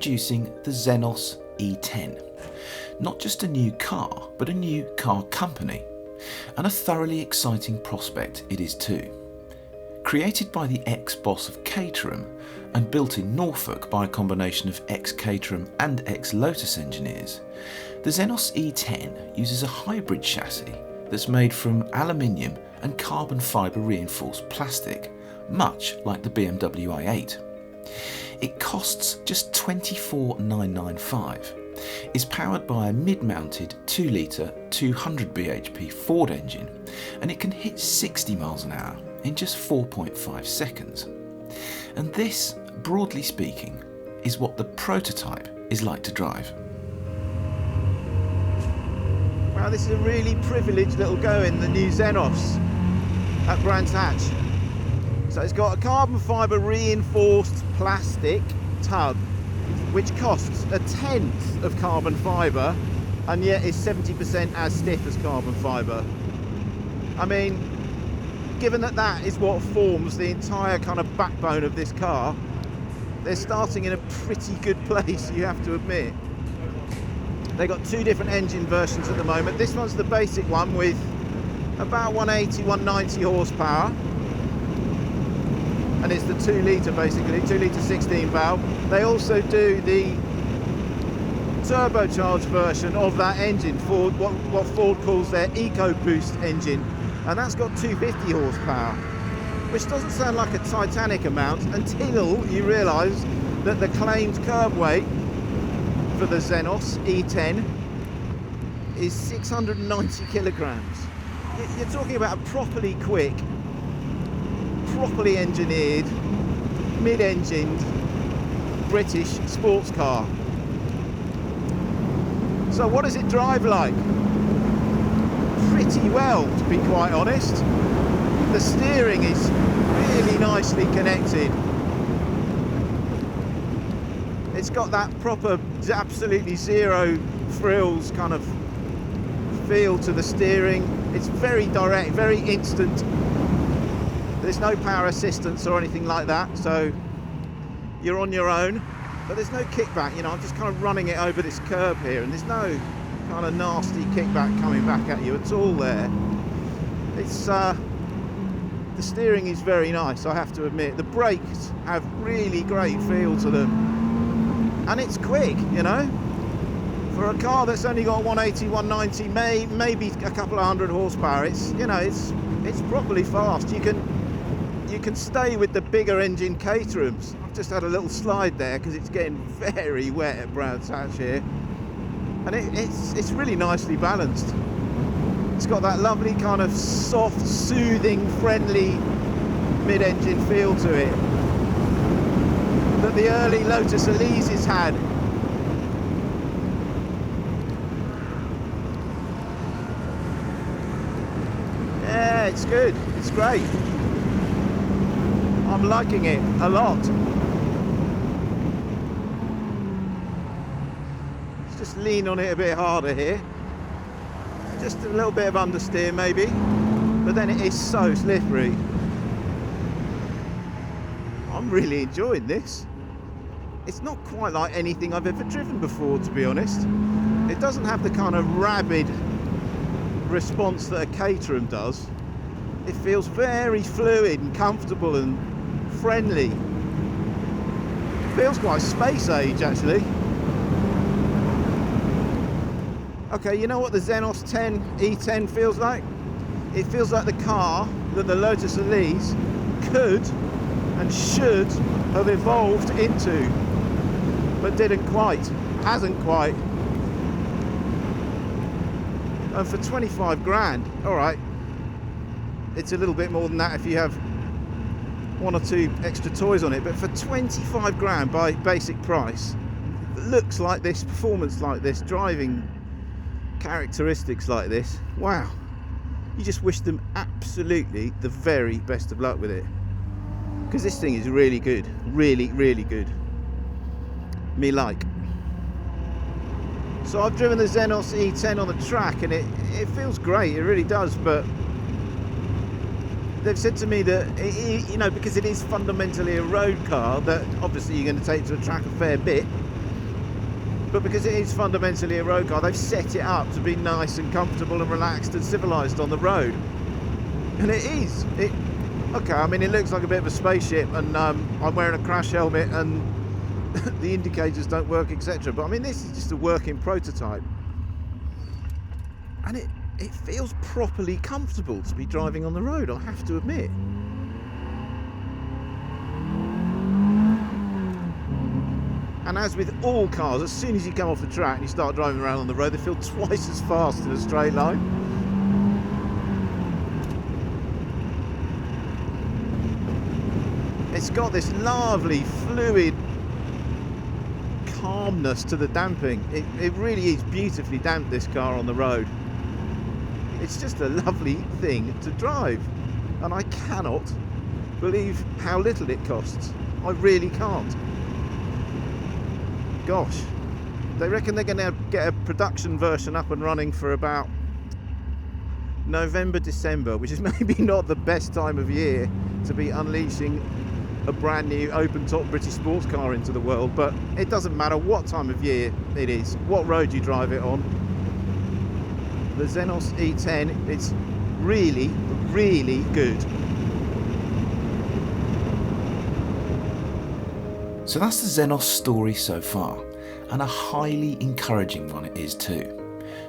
Introducing the Zenos E10. Not just a new car, but a new car company. And a thoroughly exciting prospect it is too. Created by the ex-boss of Caterham and built in Norfolk by a combination of ex-Caterham and ex-Lotus engineers, the Zenos E10 uses a hybrid chassis that's made from aluminium and carbon fibre reinforced plastic, much like the BMW i8. It costs just $24,995, is powered by a mid-mounted 2-litre 200 bhp Ford engine, and it can hit 60 miles an hour in just 4.5 seconds. And this, broadly speaking, is what the prototype is like to drive. Wow, this is a really privileged little go in the new Zenos at Brands Hatch. So it's got a carbon fibre reinforced plastic tub which costs a tenth of carbon fibre and yet is 70% as stiff as carbon fibre. I mean, given that that is what forms the entire kind of backbone of this car, they're starting in a pretty good place, you have to admit. They've got two different engine versions at the moment. This one's the basic one with about 180, 190 horsepower. And it's the 2 litre basically, 2 litre 16 valve. They also do the turbocharged version of that engine, Ford, what Ford calls their EcoBoost engine. And that's got 250 horsepower, which doesn't sound like a Titanic amount until you realise that the claimed curb weight for the Zenos E10 is 690 kilograms. You're talking about a properly quick, properly engineered, mid-engined British sports car. So what does it drive like? Pretty well, to be quite honest. The steering is really nicely connected. It's got that proper, absolutely zero frills kind of feel to the steering. It's very direct, very instant. There's no power assistance or anything like that, so you're on your own. But there's no kickback, you know, I'm just kind of running it over this curb here, and there's no kind of nasty kickback coming back at you at all there. It's the steering is very nice, I have to admit. The brakes have really great feel to them. And it's quick, you know, for a car that's only got 180, 190, maybe a couple of hundred horsepower. It's, you know, it's properly fast. You can stay with the bigger engine Caterhams. I've just had a little slide there because it's getting very wet at Brands Hatch here, and it's really nicely balanced. It's got that lovely kind of soft, soothing, friendly mid-engine feel to it that the early Lotus Elises had. Yeah, it's good, it's great. I'm liking it a lot. Let's just lean on it a bit harder here. Just a little bit of understeer maybe, but then it is so slippery. I'm really enjoying this. It's not quite like anything I've ever driven before, to be honest. It doesn't have the kind of rabid response that a Caterham does. It feels very fluid and comfortable and friendly. It feels quite space age actually. Okay, you know what the Zenos E10 feels like? It feels like the car that the Lotus Elise could and should have evolved into, but didn't quite, hasn't quite. And for 25 grand, all right, it's a little bit more than that if you have one or two extra toys on it, but for 25 grand by basic price, looks like this, performance like this, driving characteristics like this, wow, you just wish them absolutely the very best of luck with it, because this thing is really good, really good. Me like. So I've driven the Zenos E10 on the track and it feels great, it really does, but they've said to me that, you know, because it is fundamentally a road car that obviously you're going to take to the track a fair bit, but because it is fundamentally a road car, they've set it up to be nice and comfortable and relaxed and civilised on the road. And it is. Okay, I mean, it looks like a bit of a spaceship, and I'm wearing a crash helmet and the indicators don't work, etc. But I mean, this is just a working prototype. And it feels properly comfortable to be driving on the road, I have to admit. And as with all cars, as soon as you come off the track and you start driving around on the road, they feel twice as fast in a straight line. It's got this lovely, fluid calmness to the damping. It really is beautifully damped, this car on the road. It's just a lovely thing to drive. And I cannot believe how little it costs. I really can't. Gosh, they reckon they're going to get a production version up and running for about November, December, which is maybe not the best time of year to be unleashing a brand new open-top British sports car into the world, but it doesn't matter what time of year it is, what road you drive it on. The Zenos E10, it's really, really good. So that's the Zenos story so far, and a highly encouraging one it is too.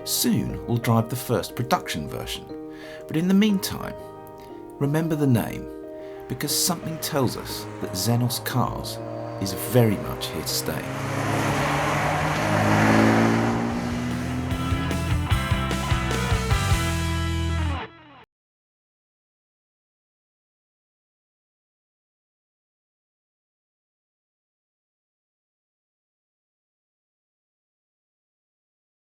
Soon we'll drive the first production version, but in the meantime, remember the name, because something tells us that Zenos Cars is very much here to stay.